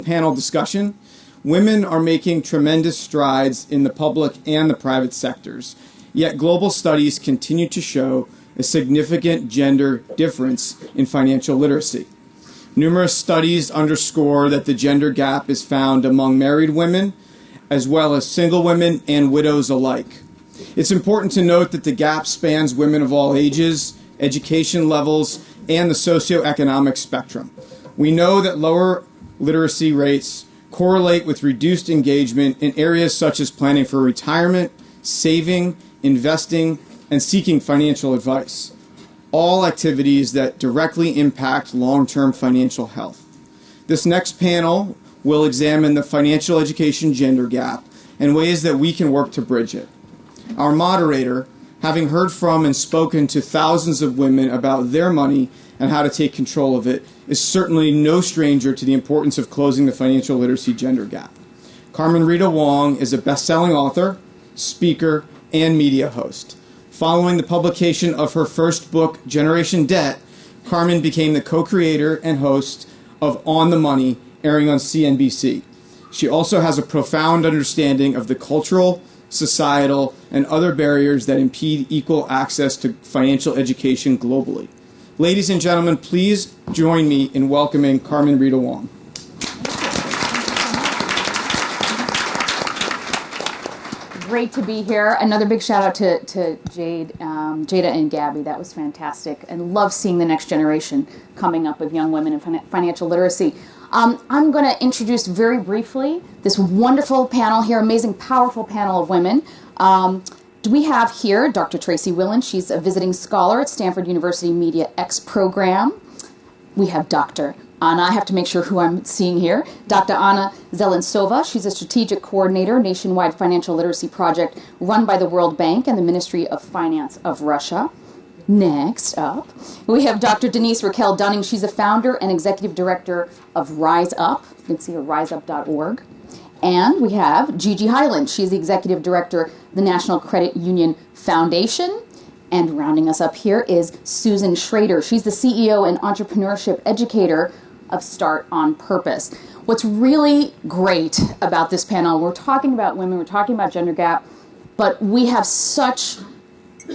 Panel discussion. Women are making tremendous strides in the public and the private sectors, yet global studies continue to show a significant gender difference in financial literacy. Numerous studies underscore that the gender gap is found among married women, as well as single women and widows alike. It's important to note that the gap spans women of all ages, education levels, and the socioeconomic spectrum. We know that lower literacy rates correlate with reduced engagement in areas such as planning for retirement, saving, investing, and seeking financial advice, all activities that directly impact long-term financial health. This next panel will examine the financial education gender gap and ways that we can work to bridge it. Our moderator, having heard from and spoken to thousands of women about their money and how to take control of it, is certainly no stranger to the importance of closing the financial literacy gender gap. Carmen Rita Wong is a best-selling author, speaker, and media host. Following the publication of her first book, Generation Debt, Carmen became the co-creator and host of On the Money, airing on CNBC. She also has a profound understanding of the cultural, societal, and other barriers that impede equal access to financial education globally. Ladies and gentlemen, please join me in welcoming Carmen Rita Wong. Great to be here. Another big shout out to Jada and Gabby. That was fantastic. And love seeing the next generation coming up of young women in financial literacy. I'm going to introduce very briefly this wonderful panel here, amazing, powerful panel of women. We have here Dr. Tracey Wilen. She's a visiting scholar at Stanford University Media X program. We have Dr. Anna, I have to make sure who I'm seeing here. Dr. Anna Zelentsova. She's a strategic coordinator, nationwide financial literacy project run by the World Bank and the Ministry of Finance of Russia. Next up, we have Dr. Denise Raquel Dunning. She's a founder and executive director of Rise Up. You can see her riseup.org. And we have Gigi Highland. She's the executive director of the National Credit Union Foundation. And rounding us up here is Susan Schrader. She's the CEO and entrepreneurship educator of Start on Purpose. What's really great about this panel, we're talking about women, we're talking about gender gap, but we have such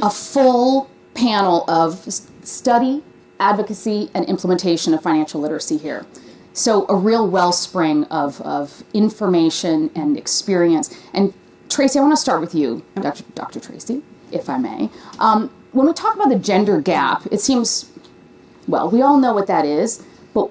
a full panel of study, advocacy, and implementation of financial literacy here. So a real wellspring of information and experience. And Tracey, I want to start with you, Dr. Tracey, if I may. When we talk about the gender gap, it seems, well, we all know what that is, but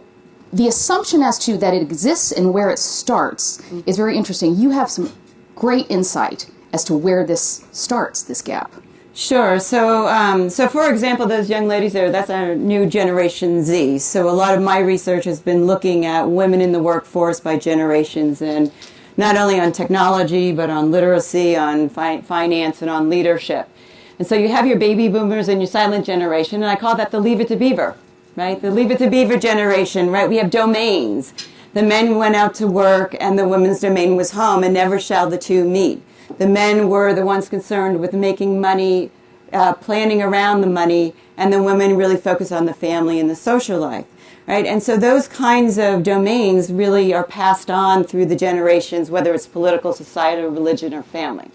the assumption as to that it exists and where it starts is very interesting. You have some great insight as to where this starts, this gap. Sure. So for example, those young ladies there, that's our new Generation Z. So a lot of my research has been looking at women in the workforce by generations, and not only on technology, but on literacy, on finance, and on leadership. And so you have your baby boomers and your silent generation, and I call that the Leave It to Beaver, right? The Leave It to Beaver generation, right? We have domains. The men went out to work, and the women's domain was home, and never shall the two meet. The men were the ones concerned with making money, planning around the money, and the women really focus on the family and the social life, right? And so those kinds of domains really are passed on through the generations, whether it's political, societal, religion, or family.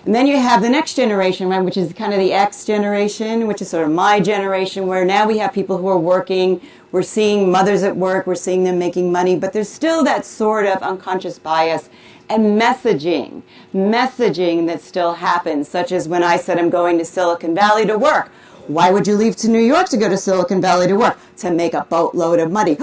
And then you have the next generation, right, which is kind of the X generation, which is sort of my generation, where now we have people who are working, we're seeing mothers at work, we're seeing them making money, but there's still that sort of unconscious bias and messaging that still happens, such as when I said I'm going to Silicon Valley to work. Why would you leave to New York to go to Silicon Valley to work? To make a boatload of money.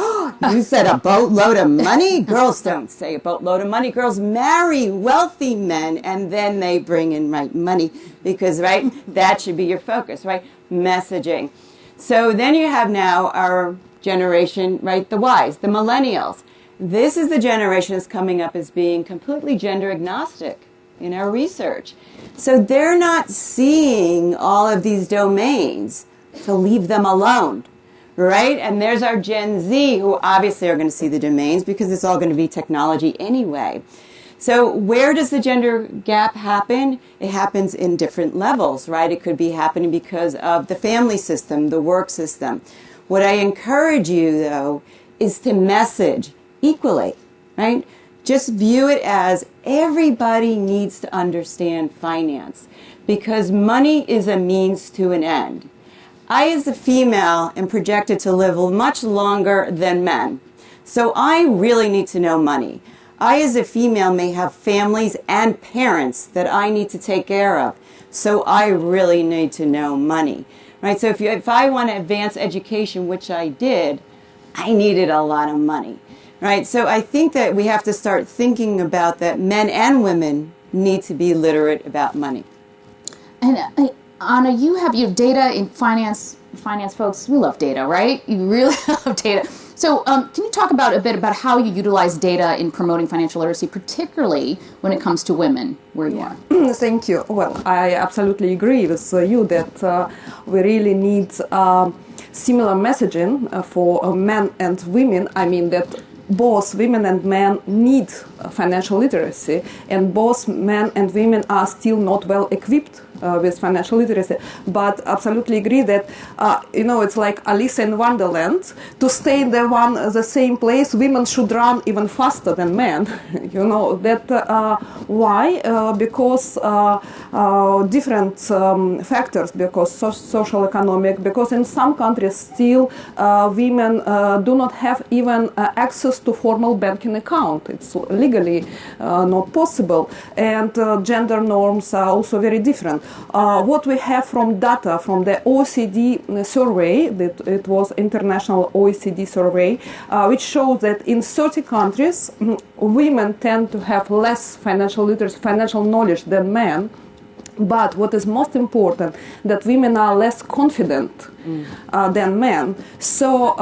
You said a boatload of money? Girls don't say a boatload of money. Girls marry wealthy men, and then they bring in right money, because, right, that should be your focus, right? Messaging. So then you have now our generation, right, the Ys, the millennials. This is the generation that's coming up as being completely gender agnostic in our research. So they're not seeing all of these domains, so leave them alone, right? And there's our Gen Z, who obviously are going to see the domains because it's all going to be technology anyway. So where does the gender gap happen? It happens in different levels, right? It could be happening because of the family system, the work system. What I encourage you, though, is to message equally, right? Just view it as everybody needs to understand finance because money is a means to an end. I, as a female, am projected to live much longer than men. So I really need to know money. I, as a female, may have families and parents that I need to take care of. So I really need to know money, right? So if I want to advance education, which I did, I needed a lot of money, right? So I think that we have to start thinking about that men and women need to be literate about money. And Anna, you have data in finance. Finance folks, we love data, right? You really love data. So can you talk a bit about how you utilize data in promoting financial literacy, particularly when it comes to women, where you are? Thank you. Well, I absolutely agree with you that we really need similar messaging for men and women. I mean that both women and men need financial literacy, and both men and women are still not well equipped with financial literacy. But absolutely agree that it's like Alice in Wonderland. To stay in the same place, women should run even faster than men. Why? Because different factors. Because social economic. Because in some countries still women do not have even access to formal banking account. It's legally not possible, and gender norms are also very different. What we have from data from the OECD survey, that it was international OECD survey, which shows that in 30 countries, women tend to have less financial literacy, financial knowledge than men. But what is most important, that women are less confident than men. So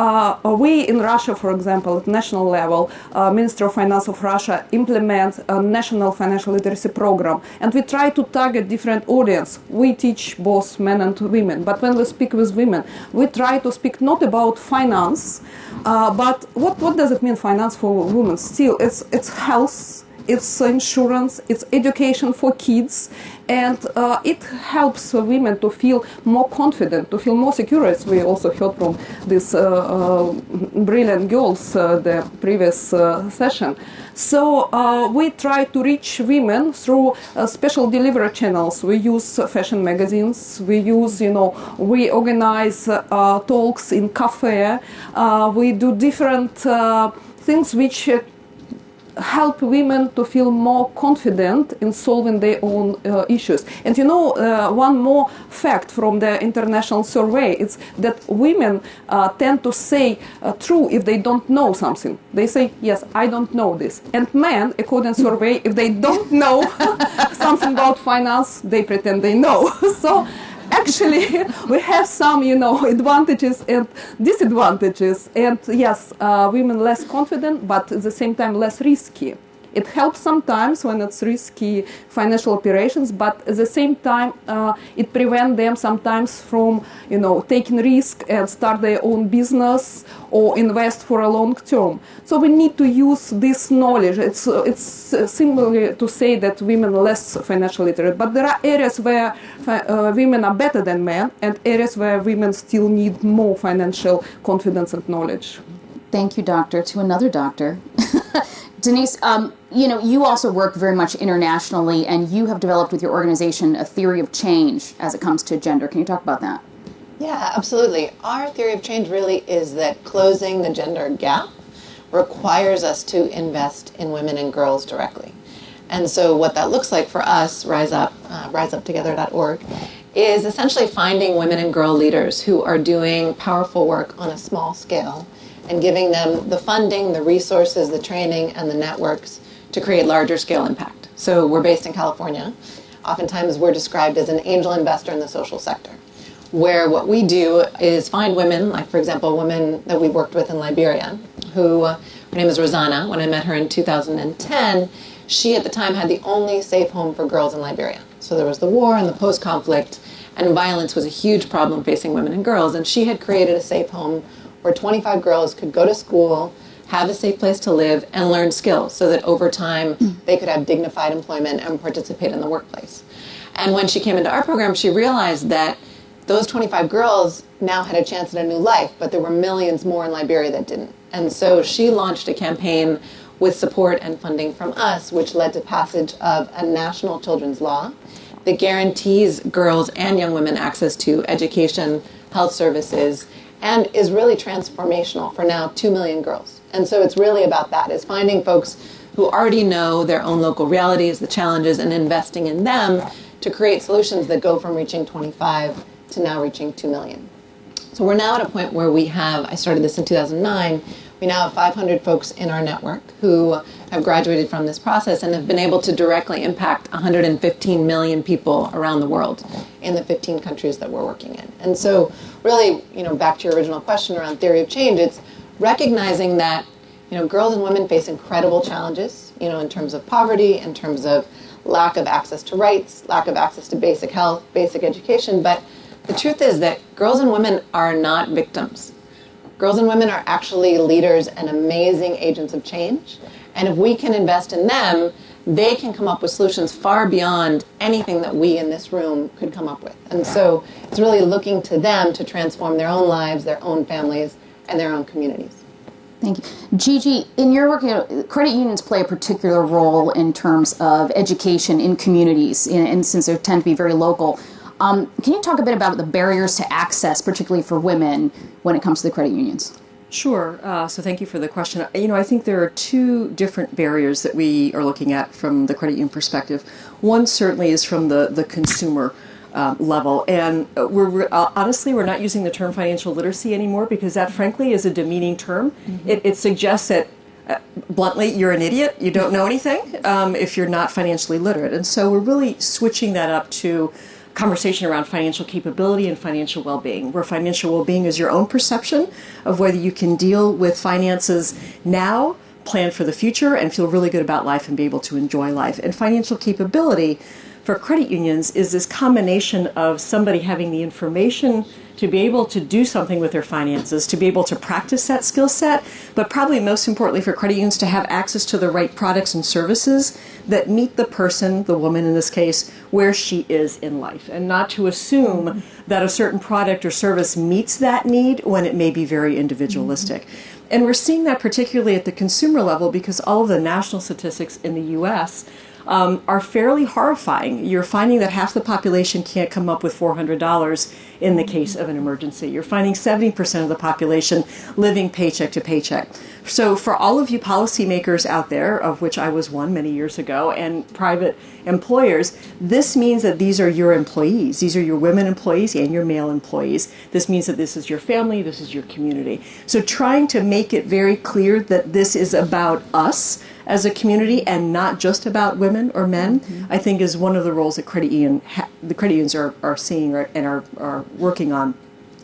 we in Russia, for example, at national level, Minister of Finance of Russia implements a national financial literacy program. And we try to target different audience. We teach both men and women. But when we speak with women, we try to speak not about finance, but what does it mean finance for women? Still, it's health, it's insurance, it's education for kids, and it helps women to feel more confident, to feel more secure, as we also heard from these brilliant girls the previous session. So we try to reach women through special delivery channels. We use fashion magazines, we organize talks in cafe, we do different things which help women to feel more confident in solving their own issues. And one more fact from the international survey is that women tend to say true if they don't know something. They say, yes, I don't know this. And men, according to survey, if they don't know something about finance, they pretend they know. So actually, we have some, advantages and disadvantages. And yes, women less confident, but at the same time less risky. It helps sometimes when it's risky financial operations, but at the same time, it prevents them sometimes from, taking risk and start their own business or invest for a long term. So we need to use this knowledge. It's similar to say that women are less financially literate, but there are areas where women are better than men, and areas where women still need more financial confidence and knowledge. Thank you, doctor. To another doctor. Denise, you also work very much internationally, and you have developed with your organization a theory of change as it comes to gender. Can you talk about that? Yeah, absolutely. Our theory of change really is that closing the gender gap requires us to invest in women and girls directly. And so what that looks like for us, riseuptogether.org, is essentially finding women and girl leaders who are doing powerful work on a small scale and giving them the funding, the resources, the training, and the networks to create larger scale impact. So we're based in California. Oftentimes we're described as an angel investor in the social sector, where what we do is find women, like for example, a woman that we worked with in Liberia, her name is Rosanna. When I met her in 2010, she at the time had the only safe home for girls in Liberia. So there was the war and the post-conflict, and violence was a huge problem facing women and girls, and she had created a safe home where 25 girls could go to school, have a safe place to live, and learn skills so that over time they could have dignified employment and participate in the workplace. And when she came into our program, she realized that those 25 girls now had a chance at a new life, but there were millions more in Liberia that didn't. And so she launched a campaign with support and funding from us, which led to passage of a national children's law that guarantees girls and young women access to education, health services, and is really transformational for now 2 million girls. And so it's really about that, is finding folks who already know their own local realities, the challenges, and investing in them to create solutions that go from reaching 25 to now reaching 2 million. So we're now at a point where we have, I started this in 2009, we now have 500 folks in our network who have graduated from this process and have been able to directly impact 115 million people around the world in the 15 countries that we're working in. And so really, back to your original question around theory of change, it's recognizing that, girls and women face incredible challenges, in terms of poverty, in terms of lack of access to rights, lack of access to basic health, basic education. But the truth is that girls and women are not victims. Girls and women are actually leaders and amazing agents of change. And if we can invest in them, they can come up with solutions far beyond anything that we in this room could come up with. And so it's really looking to them to transform their own lives, their own families, and their own communities. Thank you. Gigi, in your work, credit unions play a particular role in terms of education in communities, and since they tend to be very local. Can you talk a bit about the barriers to access, particularly for women, when it comes to the credit unions? Sure. So thank you for the question. I think there are two different barriers that we are looking at from the credit union perspective. One certainly is from the consumer level, and honestly, we're not using the term financial literacy anymore because that, frankly, is a demeaning term. Mm-hmm. It suggests that, bluntly, you're an idiot, you don't know anything if you're not financially literate. And so we're really switching that up to conversation around financial capability and financial well-being, where financial well-being is your own perception of whether you can deal with finances now, plan for the future, and feel really good about life and be able to enjoy life. And financial capability for credit unions is this combination of somebody having the information to be able to do something with their finances, to be able to practice that skill set, but probably most importantly for credit unions to have access to the right products and services that meet the person, the woman in this case, where she is in life, and not to assume that a certain product or service meets that need when it may be very individualistic. And we're seeing that particularly at the consumer level because all of the national statistics in the U.S. Are fairly horrifying. You're finding that half the population can't come up with $400 in the case of an emergency. You're finding 70% of the population living paycheck to paycheck. So for all of you policymakers out there, of which I was one many years ago, and private employers, this means that these are your employees. These are your women employees and your male employees. This means that this is your family, this is your community. So trying to make it very clear that this is about us as a community and not just about women or men, I think is one of the roles that the credit unions are seeing and are working on.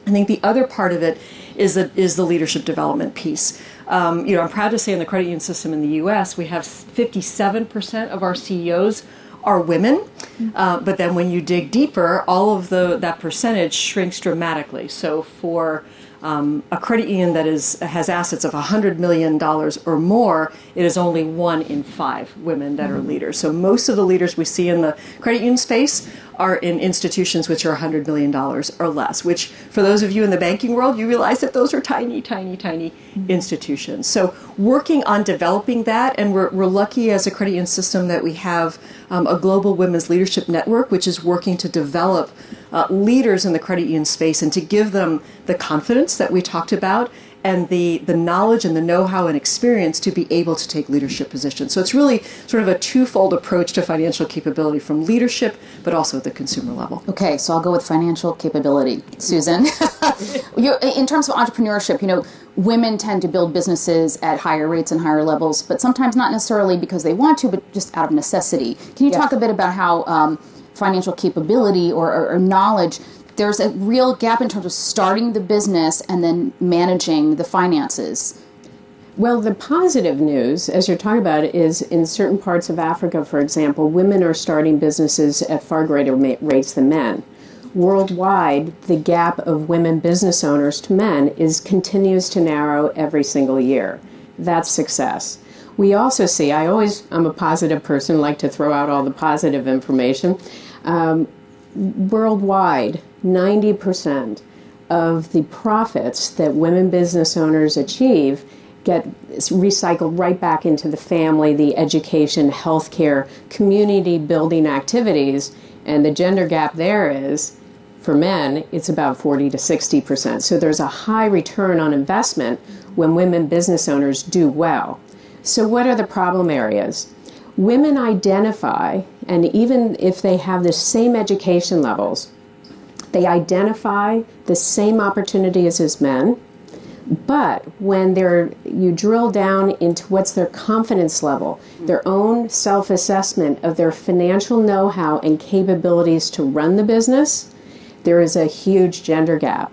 I think the other part of it is the leadership development piece. I'm proud to say in the credit union system in the U.S., we have 57% of our CEOs are women, but then when you dig deeper, all of that percentage shrinks dramatically. So for a credit union that has assets of $100 million or more, it is only 1 in 5 women that are leaders. So most of the leaders we see in the credit union space are in institutions which are $100 million or less, which for those of you in the banking world, you realize that those are tiny, tiny, tiny institutions. So working on developing that, and we're lucky as a credit union system that we have a global women's leadership network, which is working to develop leaders in the credit union space and to give them the confidence that we talked about and the knowledge and the know-how and experience to be able to take leadership positions. So it's really sort of a twofold approach to financial capability from leadership, but also at the consumer level. Okay, so I'll go with financial capability. Susan, in terms of entrepreneurship, women tend to build businesses at higher rates and higher levels, but sometimes not necessarily because they want to, but just out of necessity. Can you talk a bit about how financial capability or knowledge, there's a real gap in terms of starting the business and then managing the finances? Well, the positive news, as you're talking about, is in certain parts of Africa, for example, women are starting businesses at far greater rates than men. Worldwide, the gap of women business owners to men continues to narrow every single year. That's success. We also see, I'm a positive person, like to throw out all the positive information. Worldwide, 90% of the profits that women business owners achieve get recycled right back into the family, the education, healthcare, community building activities. And the gender gap there is, for men, it's about 40 to 60%. So there's a high return on investment when women business owners do well. So what are the problem areas? Women identify, and even if they have the same education levels, they identify the same opportunities as men, but when you drill down into what's their confidence level, their own self-assessment of their financial know-how and capabilities to run the business, there is a huge gender gap.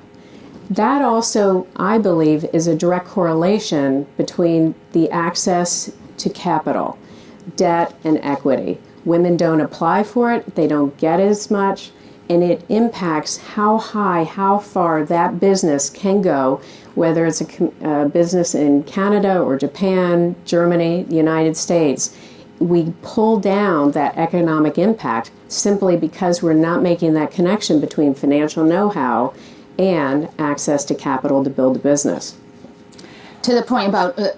That also, I believe, is a direct correlation between the access to capital, debt, and equity. Women don't apply for it, they don't get as much, and it impacts how high, how far that business can go, whether it's a business in Canada or Japan, Germany, the United States. We pull down that economic impact simply because we're not making that connection between financial know-how and access to capital to build a business. To the point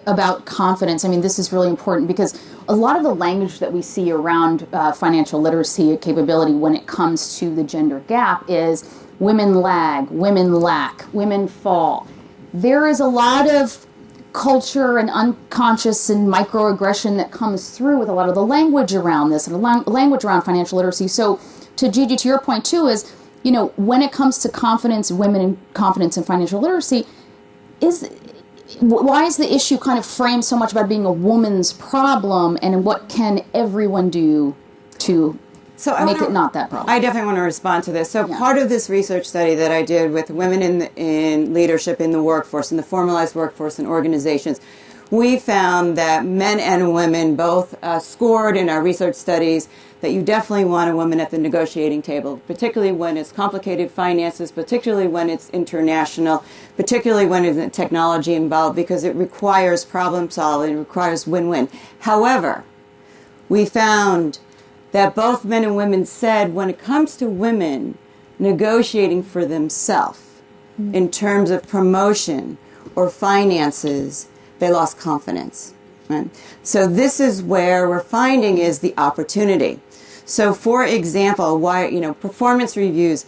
about confidence, I mean, this is really important because a lot of the language that we see around financial literacy capability when it comes to the gender gap is women lag, women lack, women fall. There is a lot of culture and unconscious and microaggression that comes through with a lot of the language around this and language around financial literacy. So to Gigi, to your point too, is, you know, when it comes to confidence, women in confidence and financial literacy, why is the issue kind of framed so much about being a woman's problem, and what can everyone do to make it not that problem? I definitely want to respond to this. So part of this research study that I did with women in leadership in the workforce, in the formalized workforce and organizations, we found that men and women both scored in our research studies that you definitely want a woman at the negotiating table, particularly when it's complicated finances, particularly when it's international, particularly when there's technology involved, because it requires problem solving, it requires win-win. However, we found that both men and women said when it comes to women negotiating for themselves in terms of promotion or finances, they lost confidence. Right? So this is where we're finding is the opportunity. So for example, why, performance reviews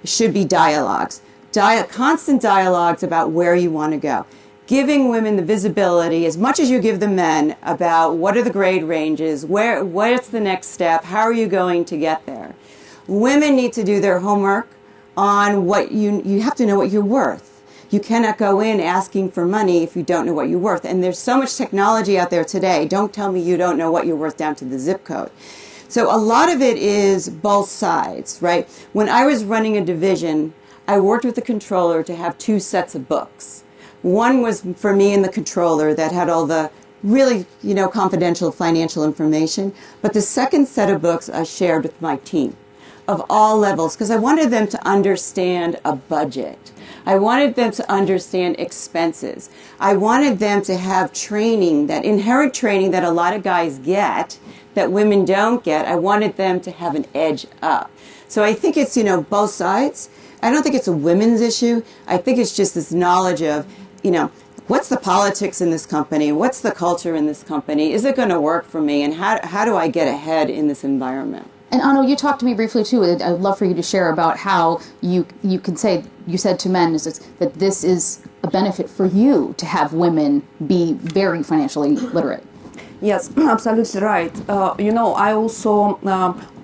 should be dialogues, constant dialogues about where you want to go. Giving women the visibility as much as you give the men about what are the grade ranges, what's the next step, how are you going to get there. Women need to do their homework on what you have to know what you're worth. You cannot go in asking for money if you don't know what you're worth. And there's so much technology out there today. Don't tell me you don't know what you're worth down to the zip code. So a lot of it is both sides, right? When I was running a division, I worked with the controller to have two sets of books. One was for me and the controller that had all the really, confidential financial information. But the second set of books I shared with my team of all levels because I wanted them to understand a budget. I wanted them to understand expenses. I wanted them to have training, that inherent training that a lot of guys get that women don't get. I wanted them to have an edge up. So I think it's, both sides. I don't think it's a women's issue. I think it's just this knowledge of, what's the politics in this company? What's the culture in this company? Is it going to work for me? And how do I get ahead in this environment? And Anu, you talked to me briefly too. I'd love for you to share about how you can say, you said to men that this is a benefit for you to have women be very financially literate. Yes, absolutely right. I also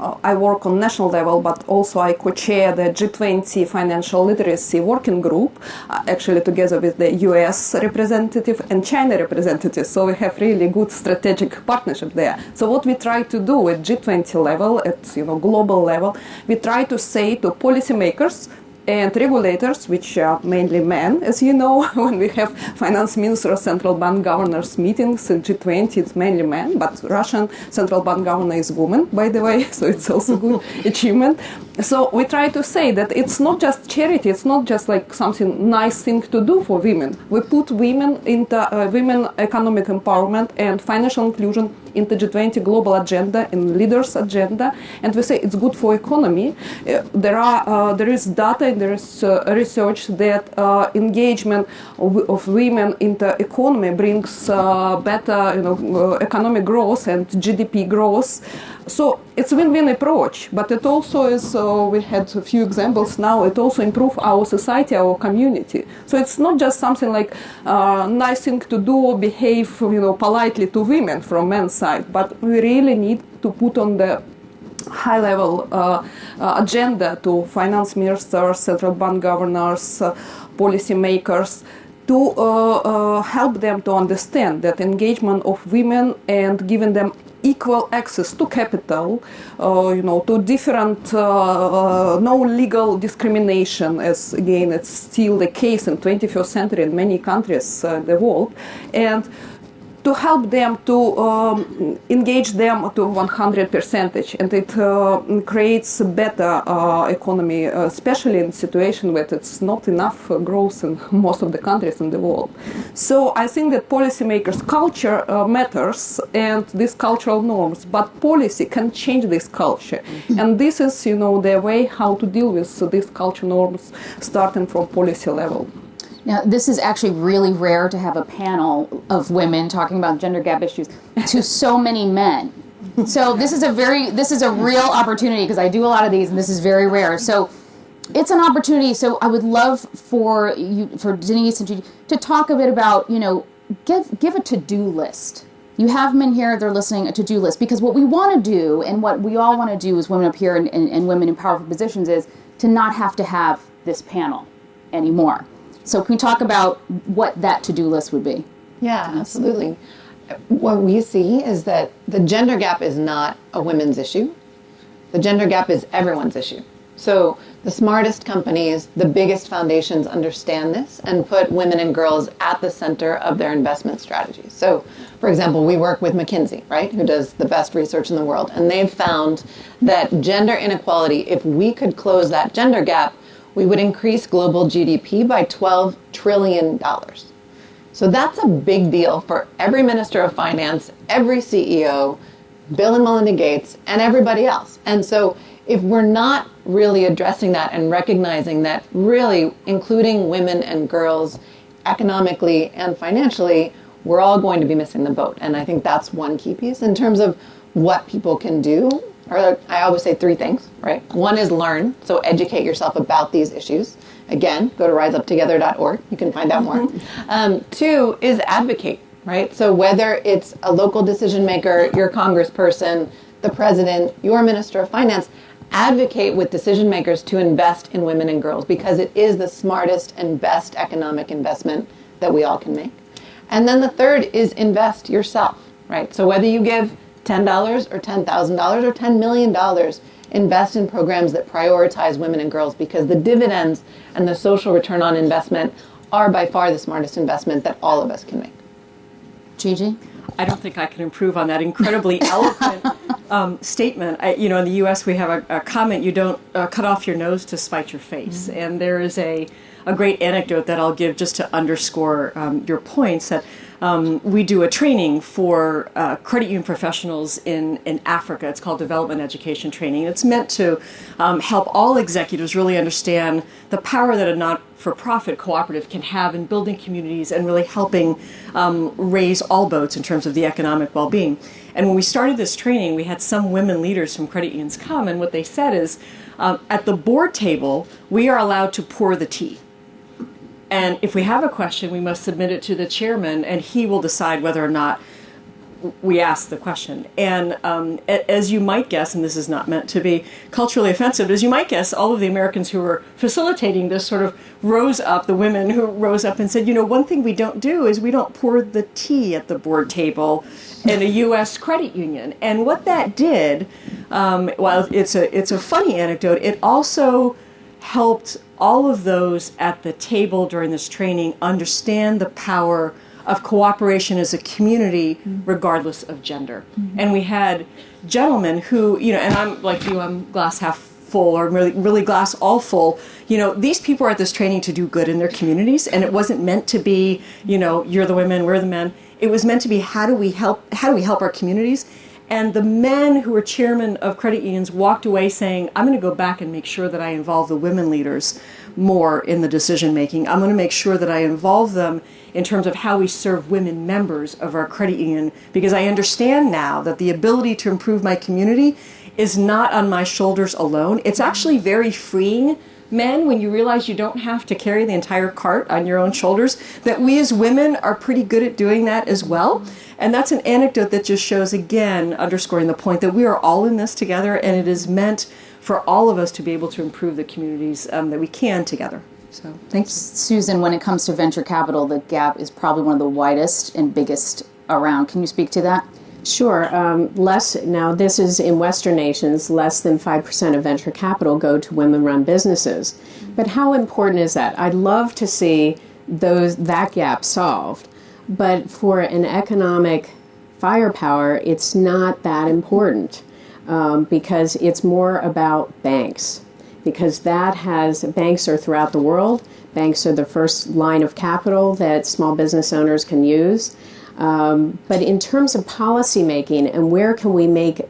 I work on national level, but also I co-chair the G20 Financial Literacy Working Group, actually together with the US representative and China representative. So we have really good strategic partnership there. So what we try to do at G20 level, at global level, we try to say to policymakers and regulators, which are mainly men, as you know, when we have finance ministers, central bank governors meetings in G20, it's mainly men, but Russian central bank governor is woman, by the way, so it's also good achievement. So we try to say that it's not just charity, it's not just like something nice thing to do for women. We put women into women economic empowerment and financial inclusion into G20 global agenda, in leaders agenda, and we say it's good for economy. There is data find there is research that engagement of women in the economy brings better, economic growth and GDP growth. So it's a win-win approach, but it also is, we had a few examples now, it also improves our society, our community. So it's not just something like nice thing to do or behave, politely to women from men's side, but we really need to put on the high-level agenda to finance ministers, central bank governors, policy makers, to help them to understand that engagement of women and giving them equal access to capital, to different, no legal discrimination, as again it's still the case in 21st century in many countries in the world, and to help them to engage them to 100%, and it creates a better economy, especially in a situation where it's not enough growth in most of the countries in the world. So I think that policymakers' culture matters and these cultural norms, but policy can change this culture. And this is, the way how to deal with these cultural norms starting from policy level. Now, this is actually really rare to have a panel of women talking about gender gap issues to so many men. So this is a real opportunity, because I do a lot of these, and this is very rare. So it's an opportunity. So I would love for Denise and Gigi to talk a bit about, give a to-do list. You have men here, they're listening, a to-do list, because what we want to do, and what we all want to do as women up here and women in powerful positions, is to not have to have this panel anymore. So can we talk about what that to-do list would be? Yeah, absolutely. What we see is that the gender gap is not a women's issue. The gender gap is everyone's issue. So the smartest companies, the biggest foundations understand this and put women and girls at the center of their investment strategies. So, for example, we work with McKinsey, right, who does the best research in the world, and they've found that gender inequality, if we could close that gender gap, we would increase global GDP by $12 trillion. So that's a big deal for every Minister of Finance, every CEO, Bill and Melinda Gates, and everybody else. And so if we're not really addressing that and recognizing that really including women and girls economically and financially, we're all going to be missing the boat. And I think that's one key piece in terms of what people can do. Or I always say three things, right? One is learn, so educate yourself about these issues. Again, go to riseuptogether.org. You can find out more. Two is advocate, right? So whether it's a local decision maker, your congressperson, the president, your minister of finance, advocate with decision makers to invest in women and girls, because it is the smartest and best economic investment that we all can make. And then the third is invest yourself, right? So whether you give $10 or $10,000 or $10 million, invest in programs that prioritize women and girls, because the dividends and the social return on investment are by far the smartest investment that all of us can make. Gigi? I don't think I can improve on that incredibly eloquent statement. In the U.S. we have a comment, you don't cut off your nose to spite your face. Mm-hmm. And there is a great anecdote that I'll give just to underscore your points, that we do a training for credit union professionals in Africa. It's called Development Education Training. It's meant to help all executives really understand the power that a not-for-profit cooperative can have in building communities and really helping raise all boats in terms of the economic well-being. And when we started this training, we had some women leaders from credit unions come, and what they said is, at the board table, we are allowed to pour the tea. And if we have a question, we must submit it to the chairman, and he will decide whether or not we ask the question. And as you might guess, and this is not meant to be culturally offensive, as you might guess, all of the Americans who were facilitating this sort of rose up, the women who rose up and said, one thing we don't do is we don't pour the tea at the board table in a U.S. credit union. And what that did, while it's a funny anecdote, it also helped all of those at the table during this training understand the power of cooperation as a community, regardless of gender. Mm-hmm. And we had gentlemen who, and I'm like you, I'm glass half full, or really glass all full. These people are at this training to do good in their communities, and it wasn't meant to be, you're the women, we're the men. It was meant to be, how do we help our communities? And the men who were chairmen of credit unions walked away saying, I'm going to go back and make sure that I involve the women leaders more in the decision making. I'm going to make sure that I involve them in terms of how we serve women members of our credit union, because I understand now that the ability to improve my community is not on my shoulders alone. It's actually very freeing, men, when you realize you don't have to carry the entire cart on your own shoulders, that we as women are pretty good at doing that as well. And that's an anecdote that just shows, again, underscoring the point that we are all in this together, and it is meant for all of us to be able to improve the communities that we can together. So, thanks. Susan, when it comes to venture capital, the gap is probably one of the widest and biggest around. Can you speak to that? Sure. Now this is in Western nations, less than 5% of venture capital go to women-run businesses. But how important is that? I'd love to see that gap solved. But for an economic firepower, it's not that important because it's more about banks. Because banks are throughout the world. Banks are the first line of capital that small business owners can use. But in terms of policy making and where can we make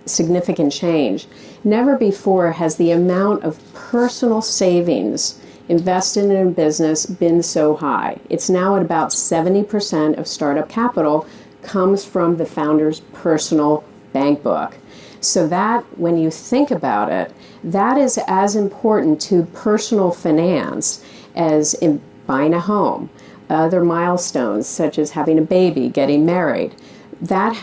significant change, never before has the amount of personal savings invested in a business been so high. It's now at about 70% of startup capital comes from the founder's personal bank book. So that, when you think about it, that is as important to personal finance as in buying a home. Other milestones such as having a baby, getting married,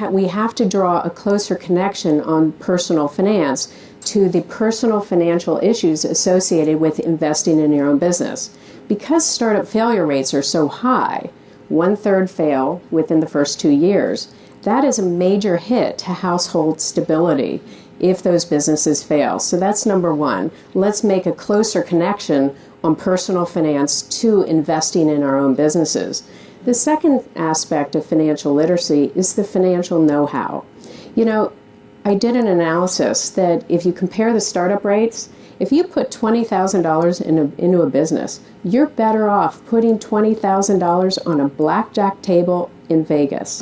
we have to draw a closer connection on personal finance to the personal financial issues associated with investing in your own business. Because startup failure rates are so high, 1/3 fail within the first 2 years, that is a major hit to household stability if those businesses fail. So that's number one. Let's make a closer connection on personal finance to investing in our own businesses. The second aspect of financial literacy is the financial know-how. You know, I did an analysis that if you compare the startup rates, if you put $20,000 into a business, you're better off putting $20,000 on a blackjack table in Vegas.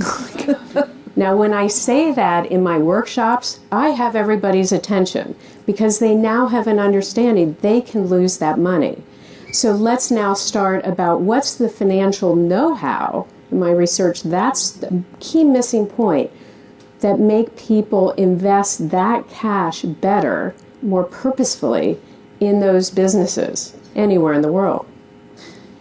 Now, when I say that in my workshops, I have everybody's attention because they now have an understanding they can lose that money. So let's now start about what's the financial know-how. In my research, that's the key missing point that make people invest that cash better, more purposefully in those businesses anywhere in the world.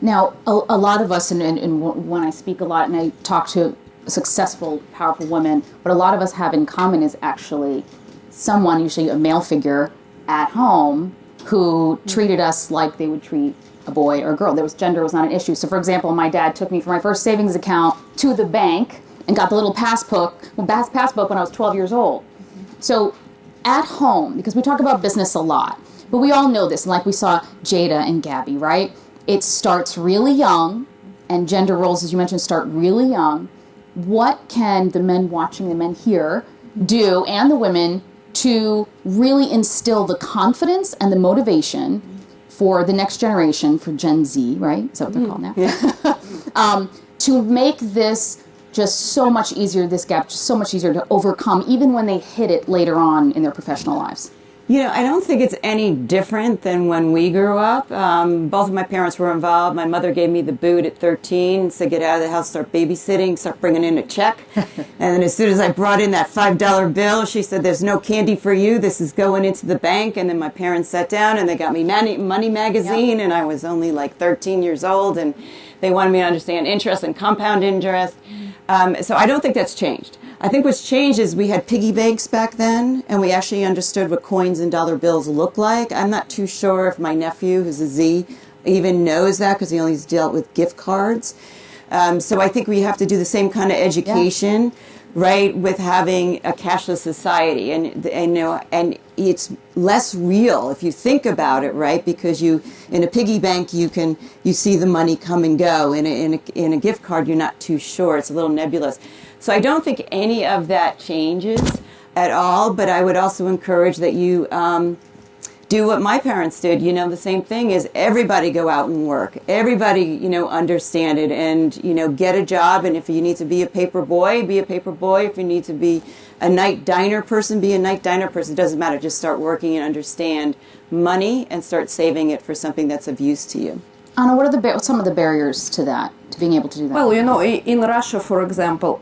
Now, a lot of us, and when I speak a lot and I talk to successful, powerful women, what a lot of us have in common is actually someone, usually a male figure at home, who treated us like they would treat a boy or a girl. Gender was not an issue. So, for example, my dad took me for my first savings account to the bank and got the little passbook when I was 12 years old. So, at home, because we talk about business a lot, but we all know this, and like we saw Jada and Gabby, right? It starts really young, and gender roles, as you mentioned, start really young. What can the men watching, the men here, do, and the women, to really instill the confidence and the motivation for the next generation, for Gen Z, right? Is that what they're called now? Yeah. To make this just so much easier, this gap just so much easier to overcome, even when they hit it later on in their professional lives? You know, I don't think it's any different than when we grew up. Both of my parents were involved. My mother gave me the boot at 13, said get out of the house, start babysitting, start bringing in a check. And then as soon as I brought in that $5 bill, she said, there's no candy for you. This is going into the bank. And then my parents sat down and they got me Money magazine, and I was only like 13 years old, and they wanted me to understand interest and compound interest. So I don't think that's changed. I think what's changed is we had piggy banks back then, and we actually understood what coins and dollar bills look like. I'm not too sure if my nephew, who's a Z, even knows that because he only dealt with gift cards. So I think we have to do the same kind of education, right, with having a cashless society, and you know, and it's less real if you think about it, right? Because in a piggy bank you see the money come and go. In a gift card you're not too sure. It's a little nebulous. So I don't think any of that changes at all. But I would also encourage that you do what my parents did. You know, the same thing is everybody go out and work. Everybody, you know, understand it and, you know, get a job. And if you need to be a paper boy, be a paper boy. If you need to be a night diner person, be a night diner person. It doesn't matter. Just start working and understand money and start saving it for something that's of use to you. Anna, what are some of the barriers to that, to being able to do that? Well, you know, in Russia, for example,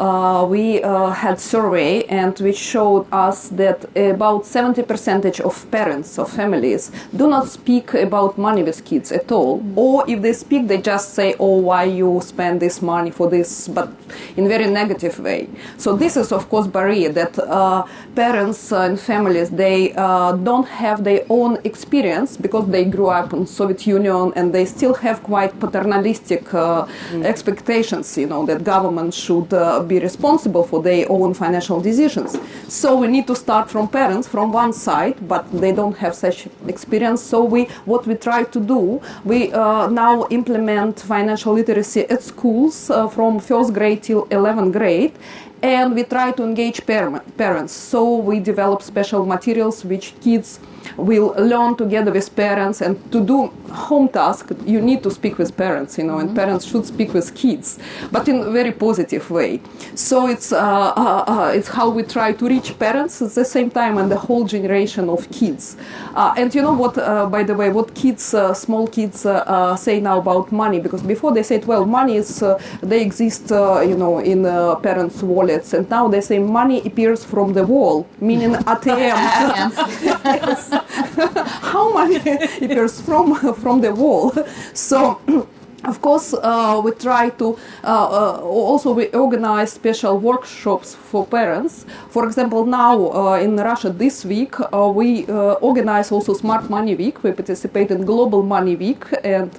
we had survey and which showed us that about 70% of parents of families do not speak about money with kids at all. Or if they speak, they just say, oh, why you spend this money for this, but in very negative way. So this is, of course, barrier that parents and families, they don't have their own experience because they grew up in Soviet Union and they still have quite paternalistic expectations, you know, that government should be responsible for their own financial decisions. So we need to start from parents from one side, but they don't have such experience. So what we try to do, we now implement financial literacy at schools from first grade till 11th grade. And we try to engage parents. So we develop special materials which kids will learn together with parents. And to do home task, you need to speak with parents, you know, and parents should speak with kids, but in a very positive way. So it's how we try to reach parents at the same time and the whole generation of kids. And you know what, by the way, what kids, small kids say now about money, because before they said, well, money is, they exist, you know, in parents' wallets, and now they say money appears from the wall, meaning ATM. Yes. How money appears from the wall? So. Of course, we try to, also we organize special workshops for parents. For example, now in Russia this week, we organize also Smart Money Week. We participate in Global Money Week, and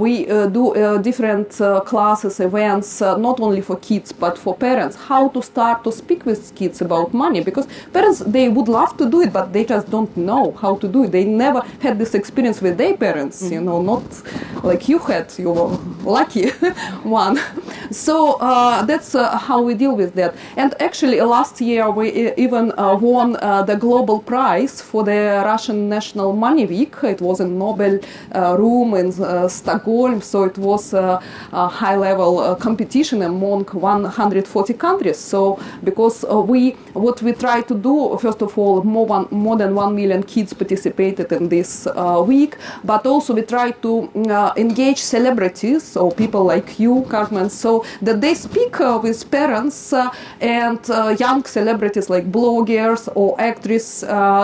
we do different classes, events, not only for kids, but for parents, how to start to speak with kids about money. Because parents, they would love to do it, but they just don't know how to do it. They never had this experience with their parents, you know, not like you had. You were lucky one. So that's how we deal with that. And actually last year we even won the global prize for the Russian National Money Week. It was in Nobel room in Stockholm, so it was a high-level competition among 140 countries. So because what we try to do, first of all, more than 1 million kids participated in this week, but also we try to engage celebrities or people like you, Carmen, so that they speak with parents and young celebrities like bloggers or actresses.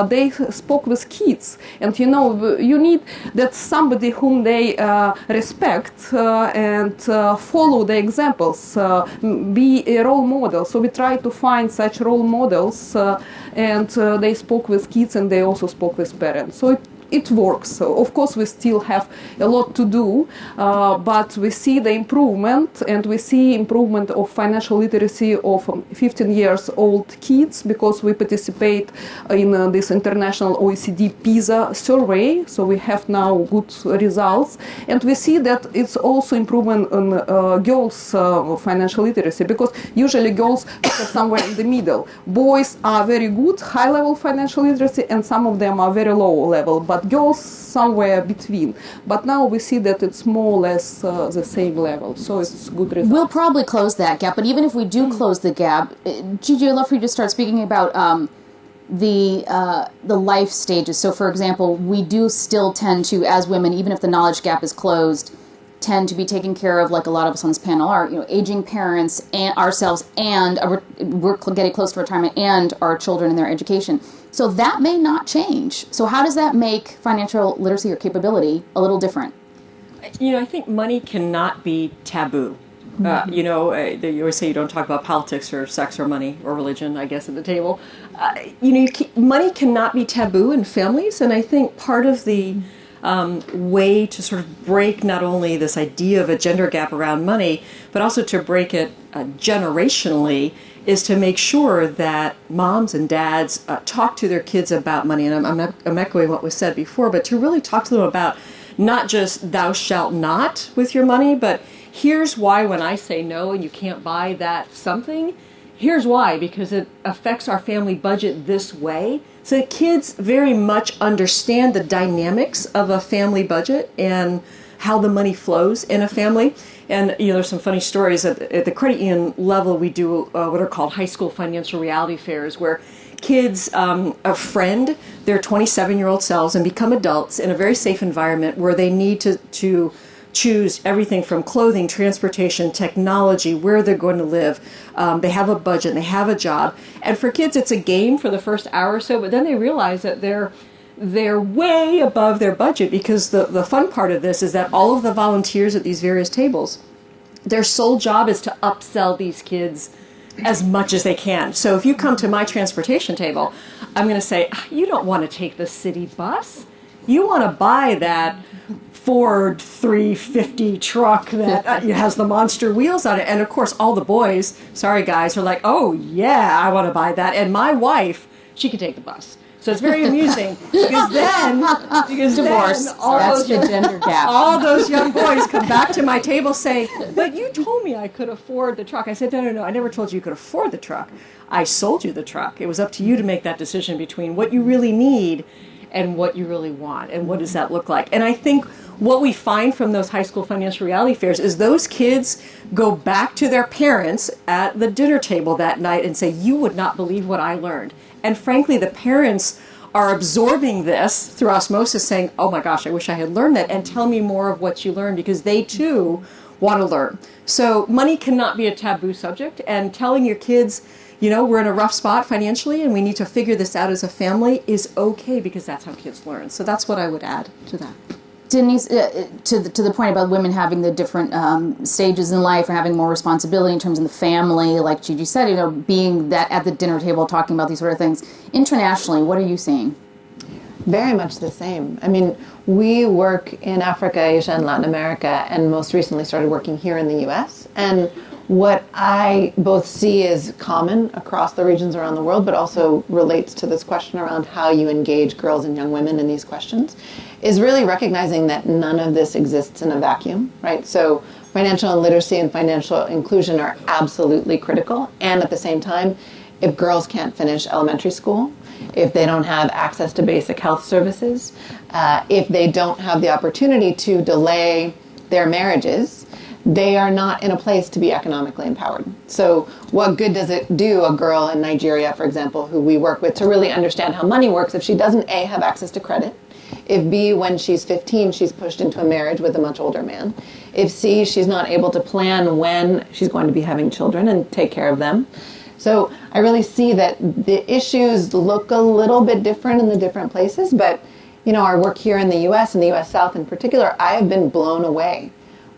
They spoke with kids, and you know, you need that somebody whom they respect and follow the examples, be a role model. So we try to find such role models, and they spoke with kids and they also spoke with parents. So it works. So of course we still have a lot to do, but we see the improvement, and we see improvement of financial literacy of 15 years old kids, because we participate in this international OECD PISA survey, so we have now good results, and we see that it's also improvement in girls' financial literacy, because usually girls are somewhere in the middle. Boys are very good, high-level financial literacy, and some of them are very low level, but girls somewhere between. But now we see that it's more or less the same level, so it's good result. We'll probably close that gap, but even if we do close the gap, Gigi, I'd love for you to start speaking about the life stages. So, for example, we do still tend to, as women, even if the knowledge gap is closed, tend to be taken care of, like a lot of us on this panel are, you know, aging parents and ourselves, and we're getting close to retirement, and our children and their education. So that may not change. So how does that make financial literacy or capability a little different? You know, I think money cannot be taboo. You know, you always say you don't talk about politics or sex or money or religion, I guess, at the table. You know, money cannot be taboo in families, and I think part of the way to sort of break not only this idea of a gender gap around money, but also to break it generationally, is to make sure that moms and dads talk to their kids about money. And I'm echoing what was said before, but to really talk to them about not just thou shalt not with your money, but here's why when I say no and you can't buy that something, here's why, because it affects our family budget this way. so that kids very much understand the dynamics of a family budget and how the money flows in a family. And there's some funny stories at the credit union level. We do what are called high school financial reality fairs, where kids friend their 27-year-old selves and become adults in a very safe environment where they need to choose everything from clothing, transportation, technology, where they're going to live. They have a budget, they have a job. And for kids, it's a game for the first hour or so, but then they realize that they're way above their budget, because the fun part of this is that all of the volunteers at these various tables, their sole job is to upsell these kids as much as they can. So if you come to my transportation table, I'm going to say, you don't want to take the city bus. You want to buy that Ford 350 truck that has the monster wheels on it. And of course, all the boys, sorry guys, are like, oh yeah, I want to buy that. And my wife, she can take the bus. So it's very amusing because then Divorce. That's the gender gap. All those young boys come back to my table saying, but you told me I could afford the truck. I said, no, I never told you you could afford the truck. I sold you the truck. It was up to you to make that decision between what you really need and what you really want, and what does that look like. And I think what we find from those high school financial reality fairs is those kids go back to their parents at the dinner table that night and say, you would not believe what I learned. And frankly, the parents are absorbing this through osmosis, saying, oh my gosh, I wish I had learned that, and tell me more of what you learned, because they too want to learn. So money cannot be a taboo subject, and telling your kids, we're in a rough spot financially and we need to figure this out as a family is okay, because that's how kids learn. So that's what I would add to that. Denise, to the point about women having the different stages in life or having more responsibility in terms of the family, like Gigi said, being that at the dinner table talking about these sort of things. Internationally, what are you seeing? Very much the same. I mean, we work in Africa, Asia, and Latin America, and most recently started working here in the U.S. And what I both see is common across the regions around the world, but also relates to this question around how you engage girls and young women in these questions, is really recognizing that none of this exists in a vacuum, right? So financial literacy and financial inclusion are absolutely critical. And at the same time, if girls can't finish elementary school, if they don't have access to basic health services, if they don't have the opportunity to delay their marriages, they are not in a place to be economically empowered. So what good does it do a girl in Nigeria, for example, who we work with, to really understand how money works if she doesn't, A, have access to credit, if B, when she's 15, she's pushed into a marriage with a much older man, if C, she's not able to plan when she's going to be having children and take care of them. So I really see that the issues look a little bit different in the different places, but our work here in the U.S. and the U.S. South in particular, I have been blown away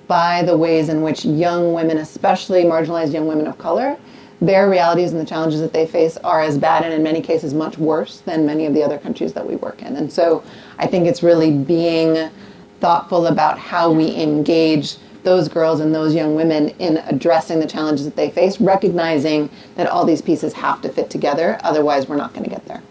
by the ways in which young women, especially marginalized young women of color, their realities and the challenges that they face are as bad, and in many cases much worse than many of the other countries that we work in. And so I think it's really being thoughtful about how we engage those girls and those young women in addressing the challenges that they face, recognizing that all these pieces have to fit together, otherwise we're not going to get there.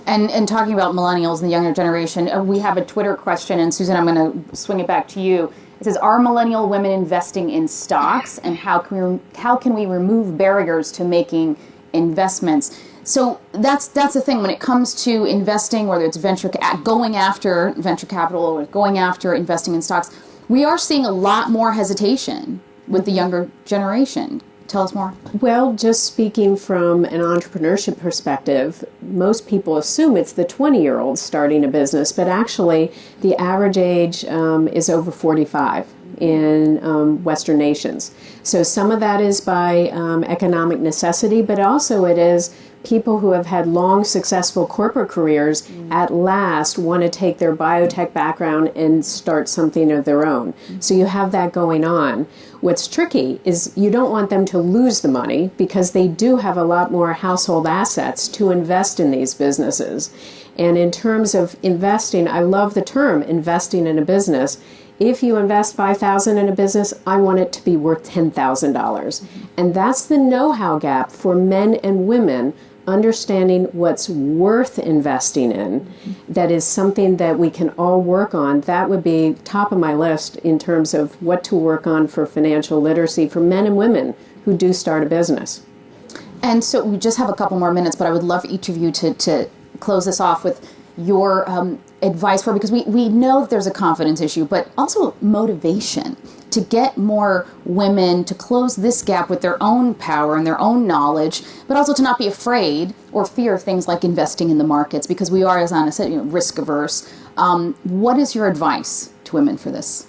And talking about millennials and the younger generation, we have a Twitter question, and Susan, I'm going to swing it back to you. It says, are millennial women investing in stocks, and how can we remove barriers to making investments? So that's the thing when it comes to investing, whether it's going after venture capital or going after investing in stocks. We are seeing a lot more hesitation with the younger generation. Tell us more. Well, just speaking from an entrepreneurship perspective, most people assume it's the 20-year-old starting a business, but actually the average age is over 45 in Western nations. So some of that is by economic necessity, but also it is people who have had long, successful corporate careers at last want to take their biotech background and start something of their own. So you have that going on. What's tricky is you don't want them to lose the money, because they do have a lot more household assets to invest in these businesses. And in terms of investing, I love the term investing in a business. If you invest $5,000 in a business, I want it to be worth $10,000. And that's the know-how gap for men and women, understanding what's worth investing in. That is something that we can all work on. That would be top of my list in terms of what to work on for financial literacy for men and women who do start a business. And so we just have a couple more minutes, but I would love each of you to close this off with your advice for, because we know that there's a confidence issue, but also motivation to get more women to close this gap with their own power and their own knowledge, but also to not be afraid or fear things like investing in the markets, because we are, as Anna said, risk averse. What is your advice to women for this?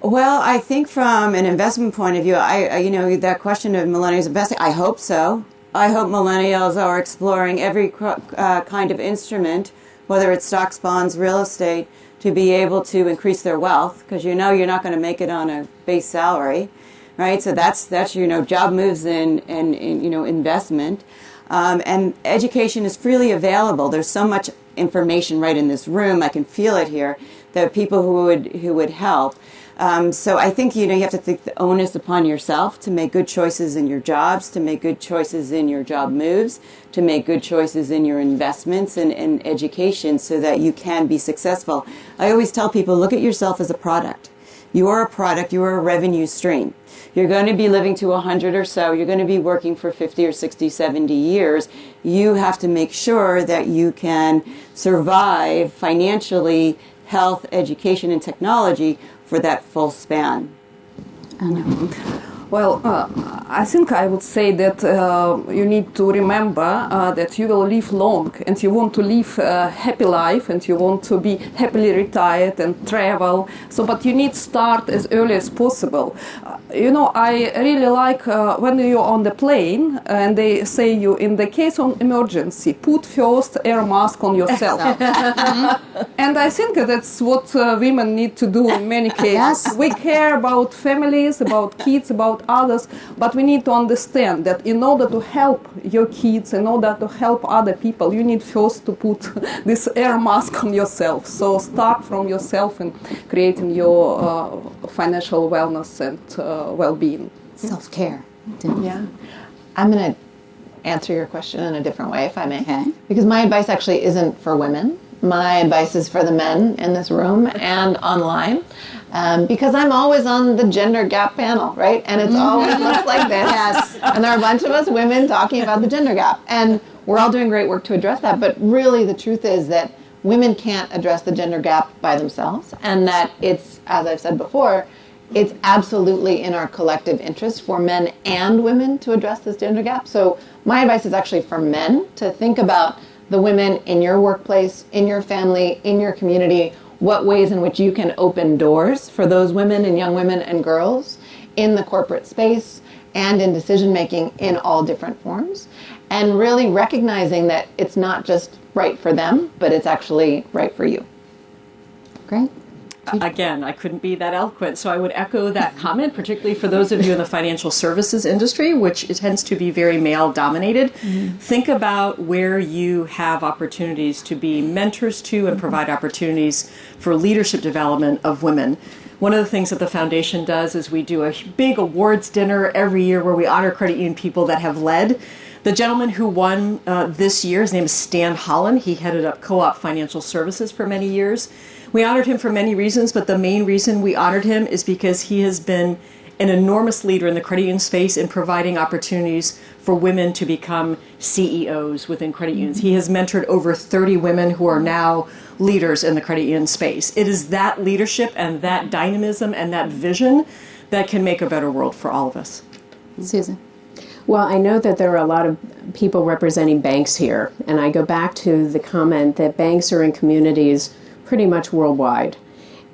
Well, I think from an investment point of view, that question of millennials investing, I hope so. I hope millennials are exploring every kind of instrument, whether it's stocks, bonds, real estate, to be able to increase their wealth, because you're not going to make it on a base salary, right? So that's job moves and investment, and education is freely available. There's so much information right in this room. I can feel it here. There are people who would help. So I think you have to take the onus upon yourself to make good choices in your jobs, to make good choices in your job moves, to make good choices in your investments and education, so that you can be successful. I always tell people, look at yourself as a product. You are a product. You are a revenue stream. You're going to be living to 100 or so. You're going to be working for 50 or 60, 70 years. You have to make sure that you can survive financially, health, education, and technology for that full span. Well, I think I would say that you need to remember that you will live long, and you want to live a happy life, and you want to be happily retired and travel. So, but you need to start as early as possible. I really like when you're on the plane and they say you, in the case of emergency, put first air mask on yourself. And I think that's what women need to do in many cases. Yes. We care about families, about kids, about others, but we need to understand that in order to help your kids, in order to help other people, you need first to put this air mask on yourself. So start from yourself and creating your financial wellness and well-being. Self-care. Yeah. I'm going to answer your question in a different way, if I may. Okay. Because my advice actually isn't for women. My advice is for the men in this room and online. Because I'm always on the gender gap panel, right? And it's always looks like this. Yes. And there are a bunch of us women talking about the gender gap. And we're all doing great work to address that. But really the truth is that women can't address the gender gap by themselves. And that it's, as I've said before, it's absolutely in our collective interest for men and women to address this gender gap. So my advice is actually for men to think about the women in your workplace, in your family, in your community, what ways in which you can open doors for those women and young women and girls in the corporate space and in decision making in all different forms. And really recognizing that it's not just right for them, but it's actually right for you. Great. Again, I couldn't be that eloquent, so I would echo that comment, particularly for those of you in the financial services industry, which it tends to be very male-dominated. Think about where you have opportunities to be mentors to and provide opportunities for leadership development of women. One of the things that the foundation does is we do a big awards dinner every year where we honor credit union people that have led. The gentleman who won this year, his name is Stan Holland. He headed up Co-op Financial Services for many years. We honored him for many reasons, but the main reason we honored him is because he has been an enormous leader in the credit union space in providing opportunities for women to become CEOs within credit unions. He has mentored over 30 women who are now leaders in the credit union space. It is that leadership and that dynamism and that vision that can make a better world for all of us. Susan. Well, I know that there are a lot of people representing banks here, and I go back to the comment that banks are in communities pretty much worldwide.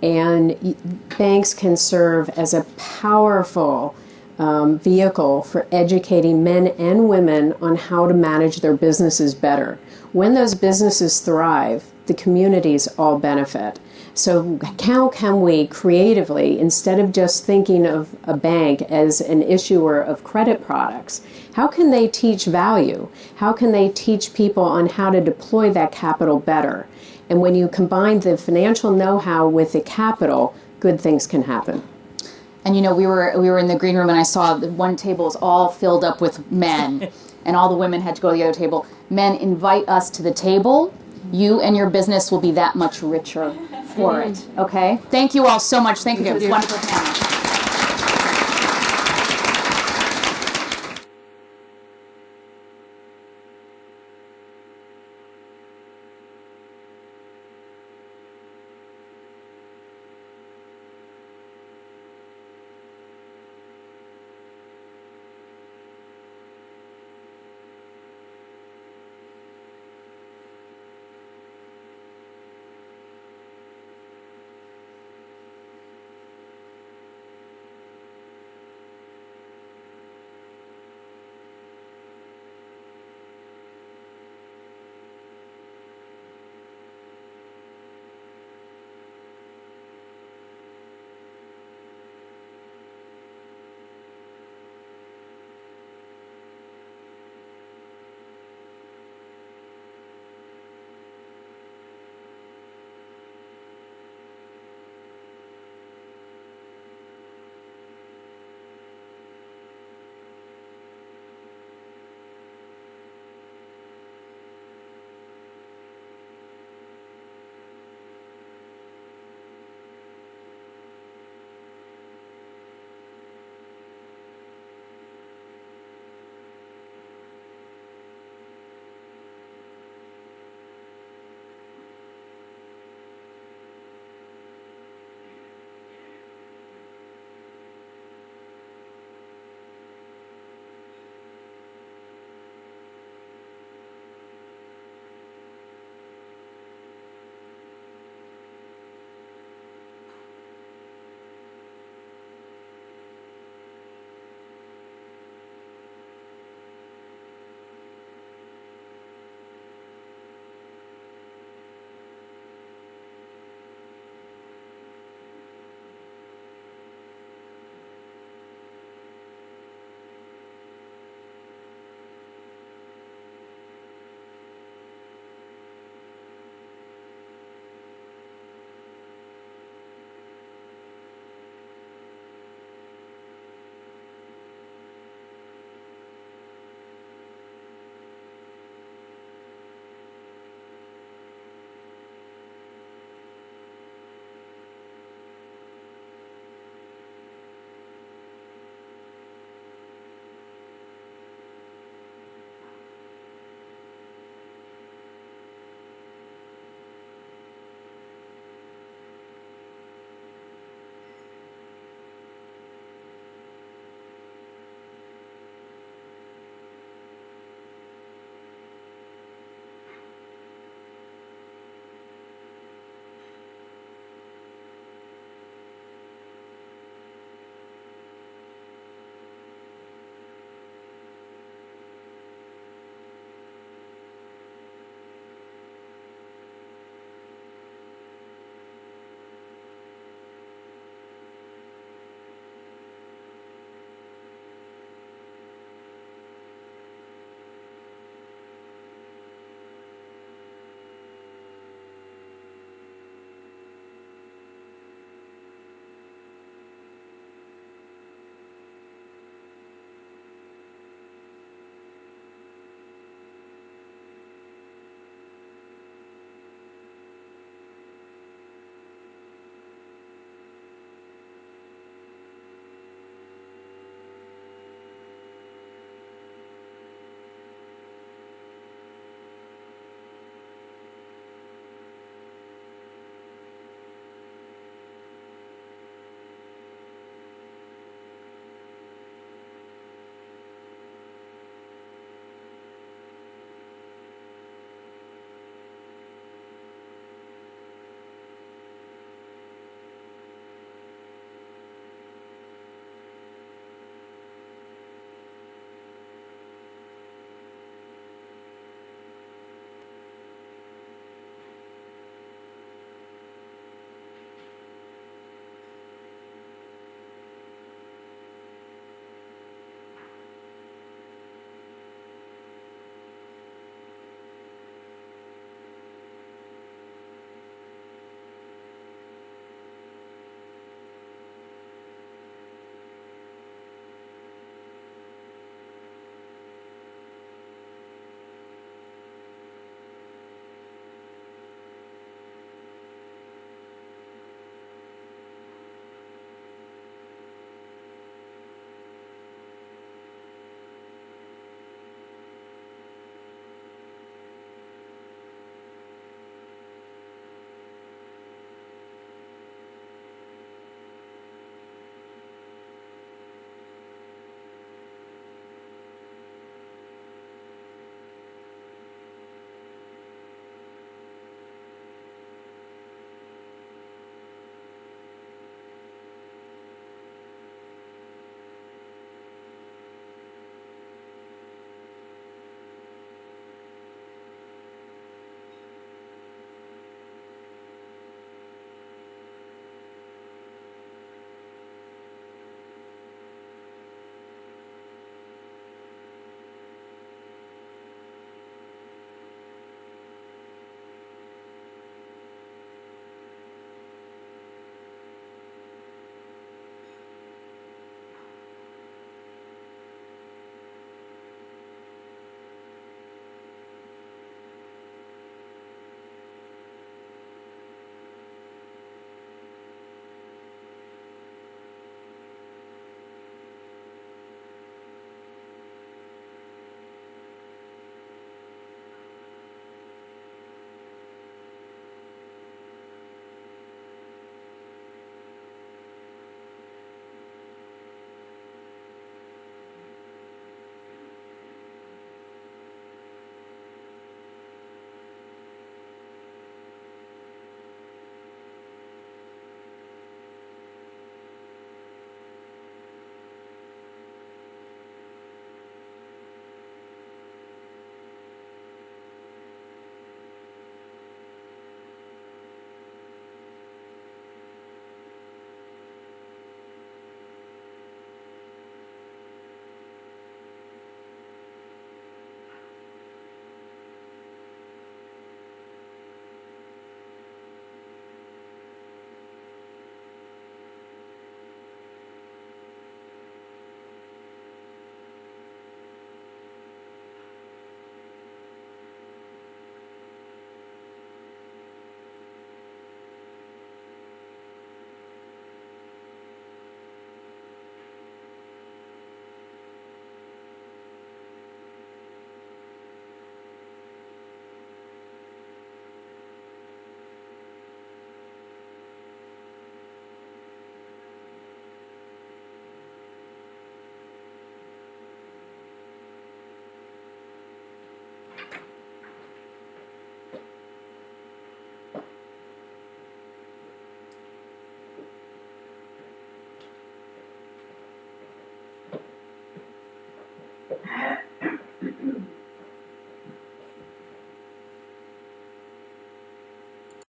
And banks can serve as a powerful vehicle for educating men and women on how to manage their businesses better. When those businesses thrive, the communities all benefit. So how can we creatively, instead of just thinking of a bank as an issuer of credit products, how can they teach value? How can they teach people on how to deploy that capital better? And when you combine the financial know-how with the capital, good things can happen. And we were in the green room, and I saw that one table is all filled up with men, and all the women had to go to the other table. Men, invite us to the table. You and your business will be that much richer for it. Okay? Thank you all so much. Thank you for this wonderful panel.